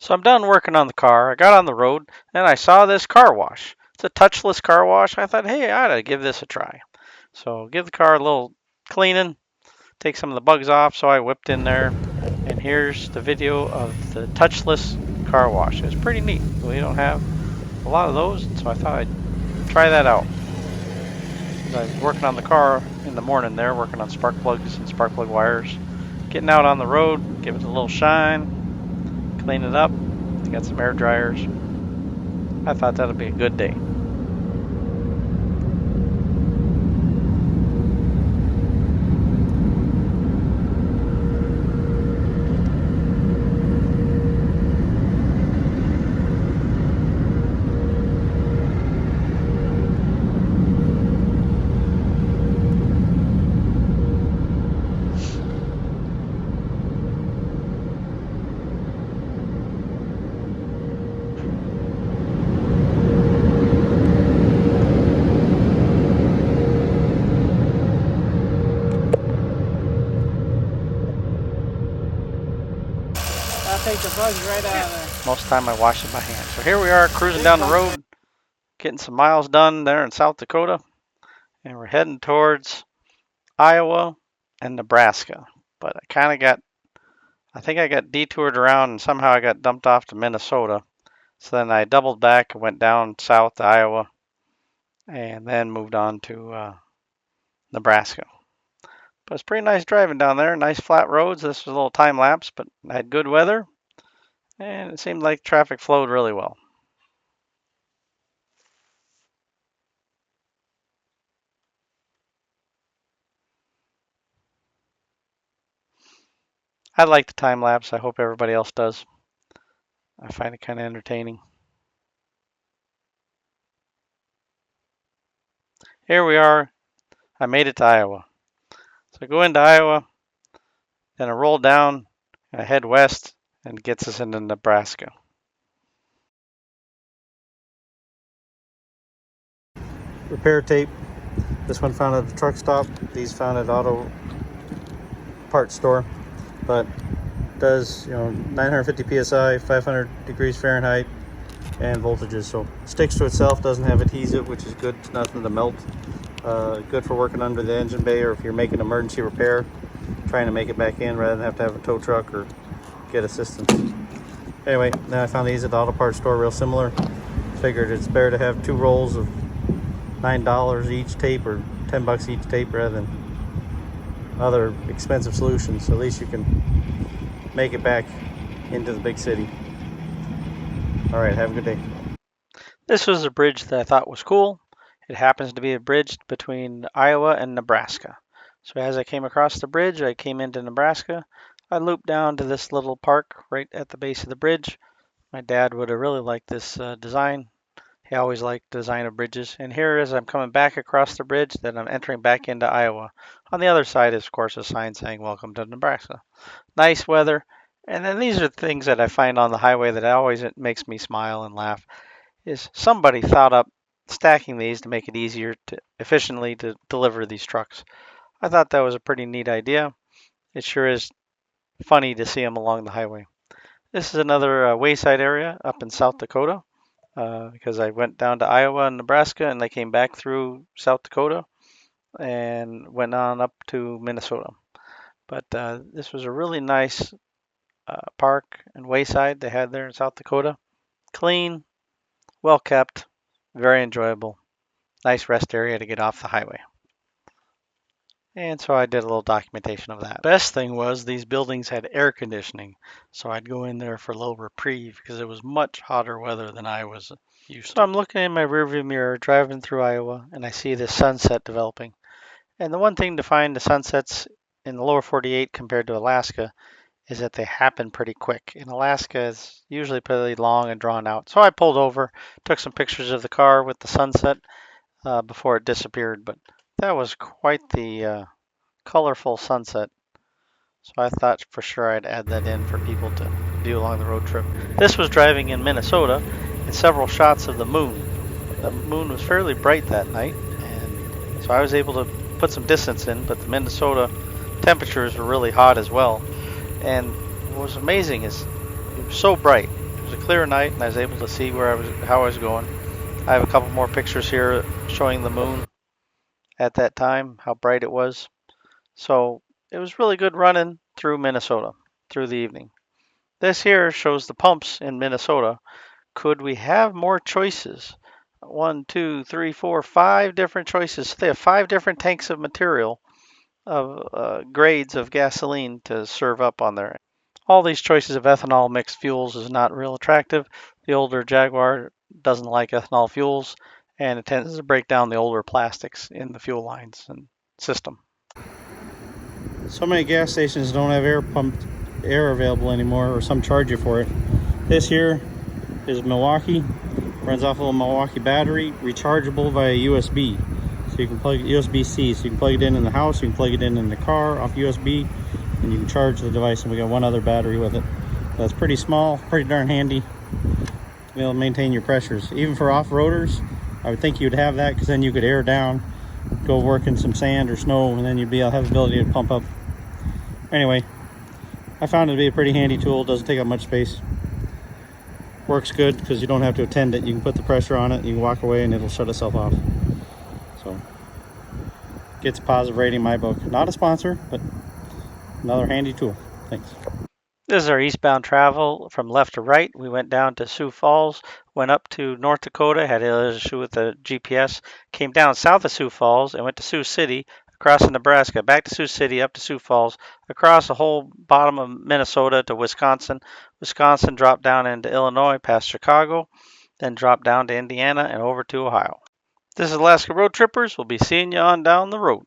So I'm done working on the car. I got on the road and I saw this car wash. It's a touchless car wash. I thought, hey, I ought to give this a try. So give the car a little cleaning, take some of the bugs off. So I whipped in there, and here's the video of the touchless car wash. It's pretty neat. We don't have a lot of those, so I thought I'd try that out. I was working on the car in the morning there, working on spark plugs and spark plug wires. Getting out on the road, give it a little shine, clean it up. Got some air dryers. I thought that'd be a good day. I'll take the bugs right out of there. Most of the time I wash it by hand. So here we are cruising down the road, getting some miles done there in South Dakota, and we're heading towards Iowa and Nebraska. But I think I got detoured around and somehow I got dumped off to Minnesota. So then I doubled back and went down south to Iowa and then moved on to Nebraska. But it's pretty nice driving down there. Nice flat roads. This was a little time lapse, but I had good weather, and it seemed like traffic flowed really well. I like the time lapse. I hope everybody else does. I find it kind of entertaining. Here we are. I made it to Iowa. So I go into Iowa, then I roll down, and I head west, and it gets us into Nebraska. Repair tape. This one found at the truck stop. These found at auto parts store. But does 950 psi, 500 degrees Fahrenheit, and voltages. So sticks to itself. Doesn't have adhesive, which is good. It's nothing to melt. Good for working under the engine bay, or if you're making emergency repair, trying to make it back in rather than have a tow truck or get assistance. Anyway, then I found these at the auto parts store, real similar. Figured it's better to have 2 rolls of $9 each tape or $10 each tape rather than other expensive solutions. So at least you can make it back into the big city. All right, have a good day. This was a bridge that I thought was cool. It happens to be a bridge between Iowa and Nebraska. So as I came across the bridge, I came into Nebraska. I looped down to this little park right at the base of the bridge. My dad would have really liked this design. He always liked the design of bridges. And here as I'm coming back across the bridge, then I'm entering back into Iowa. On the other side is, of course, a sign saying, "Welcome to Nebraska." Nice weather. And then these are things that I find on the highway that always makes me smile and laugh, is somebody thought up stacking these to make it easier to efficiently to deliver these trucks. I thought that was a pretty neat idea. It sure is funny to see them along the highway. This is another wayside area up in South Dakota, because I went down to Iowa and Nebraska and I came back through South Dakota and went on up to Minnesota. But this was a really nice park and wayside they had there in South Dakota. Clean, well kept, very enjoyable. Nice rest area to get off the highway. And so I did a little documentation of that. Best thing was these buildings had air conditioning, so I'd go in there for a little reprieve because it was much hotter weather than I was used to. So I'm looking in my rearview mirror driving through Iowa, and I see this sunset developing. And the one thing to find the sunsets in the lower 48 compared to Alaska is that they happen pretty quick. In Alaska, it's usually pretty long and drawn out. So I pulled over, took some pictures of the car with the sunset before it disappeared, but that was quite the colorful sunset. So I thought for sure I'd add that in for people to view along the road trip. This was driving in Minnesota and several shots of the moon. The moon was fairly bright that night, and so I was able to put some distance in, but the Minnesota temperatures were really hot as well. And what was amazing is it was so bright, was a clear night, and I was able to see how I was going. I have a couple more pictures here showing the moon at that time, how bright it was. So it was really good running through Minnesota through the evening. This here shows the pumps in Minnesota. Could we have more choices? 1, 2, 3, 4, 5 different choices. So they have 5 different tanks of material of grades of gasoline to serve up on there. All these choices of ethanol mixed fuels is not real attractive. The older Jaguar doesn't like ethanol fuels, and it tends to break down the older plastics in the fuel lines and system. So many gas stations don't have air available anymore, or some charge you for it. This here is Milwaukee, runs off a little Milwaukee battery, rechargeable via USB. So you can plug USB-C, so you can plug it in the house, you can plug it in the car off USB, and you can charge the device. And we got one other battery with it. That's pretty small, pretty darn handy to be able to maintain your pressures. Even for off-roaders, I would think you'd have that, because then you could air down, go work in some sand or snow, and then you'd have the ability to pump up. Anyway, I found it to be a pretty handy tool. It doesn't take up much space. Works good because you don't have to attend it. You can put the pressure on it, you can walk away, and it'll shut itself off. So, gets a positive rating in my book. Not a sponsor, but another handy tool. Thanks. This is our eastbound travel from left to right. We went down to Sioux Falls, went up to North Dakota, had an issue with the GPS, came down south of Sioux Falls and went to Sioux City, across to Nebraska, back to Sioux City, up to Sioux Falls, across the whole bottom of Minnesota to Wisconsin. Wisconsin dropped down into Illinois past Chicago, then dropped down to Indiana and over to Ohio. This is Alaska Road Trippers. We'll be seeing you on down the road.